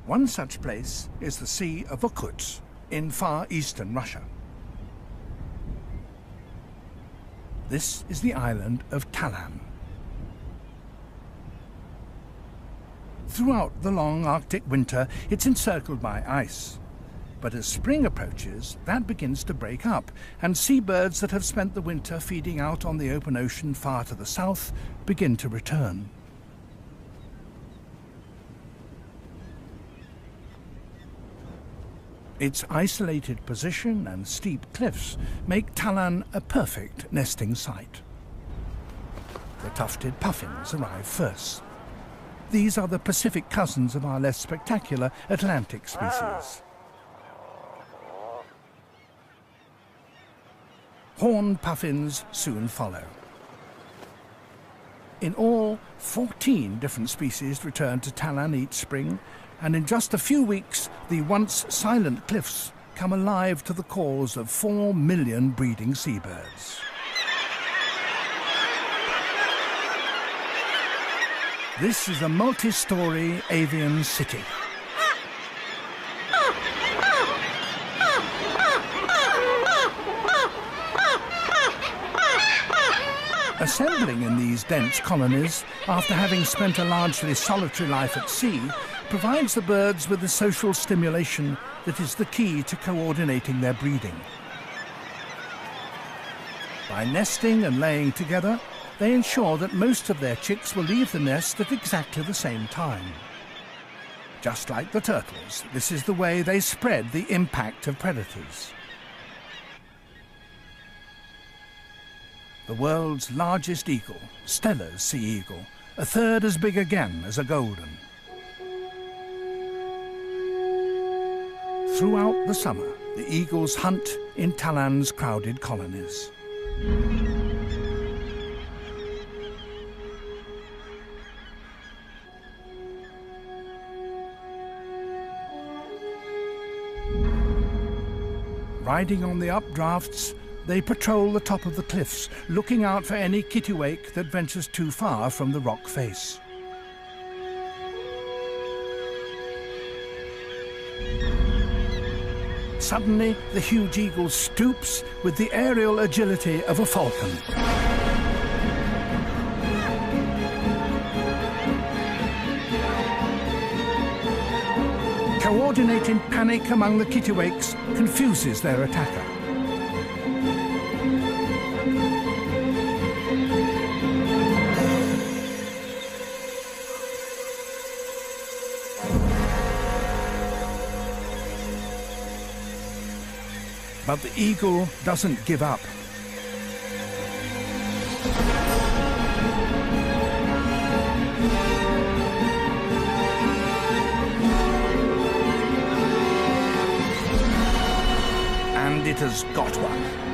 One such place is the Sea of Okhotsk in far eastern Russia. This is the island of Talan. Throughout the long Arctic winter, it's encircled by ice. But as spring approaches, that begins to break up, and seabirds that have spent the winter feeding out on the open ocean far to the south begin to return. Its isolated position and steep cliffs make Talan a perfect nesting site. The tufted puffins arrive first. These are the Pacific cousins of our less spectacular Atlantic species. Horned puffins soon follow. In all, 14 different species return to Talan each spring, and in just a few weeks, the once silent cliffs come alive to the calls of 4 million breeding seabirds. This is a multi-story avian city. Assembling in these dense colonies, after having spent a largely solitary life at sea, provides the birds with the social stimulation that is the key to coordinating their breeding. By nesting and laying together, they ensure that most of their chicks will leave the nest at exactly the same time. Just like the turtles, this is the way they spread the impact of predators. The world's largest eagle, Stella's sea eagle, a third as big again as a golden. Throughout the summer, the eagles hunt in Talan's crowded colonies. Riding on the updrafts, they patrol the top of the cliffs, looking out for any Kittiwake that ventures too far from the rock face. Suddenly, the huge eagle stoops with the aerial agility of a falcon. Coordinating panic among the Kittiwakes confuses their attacker. But the eagle doesn't give up. And it has got one.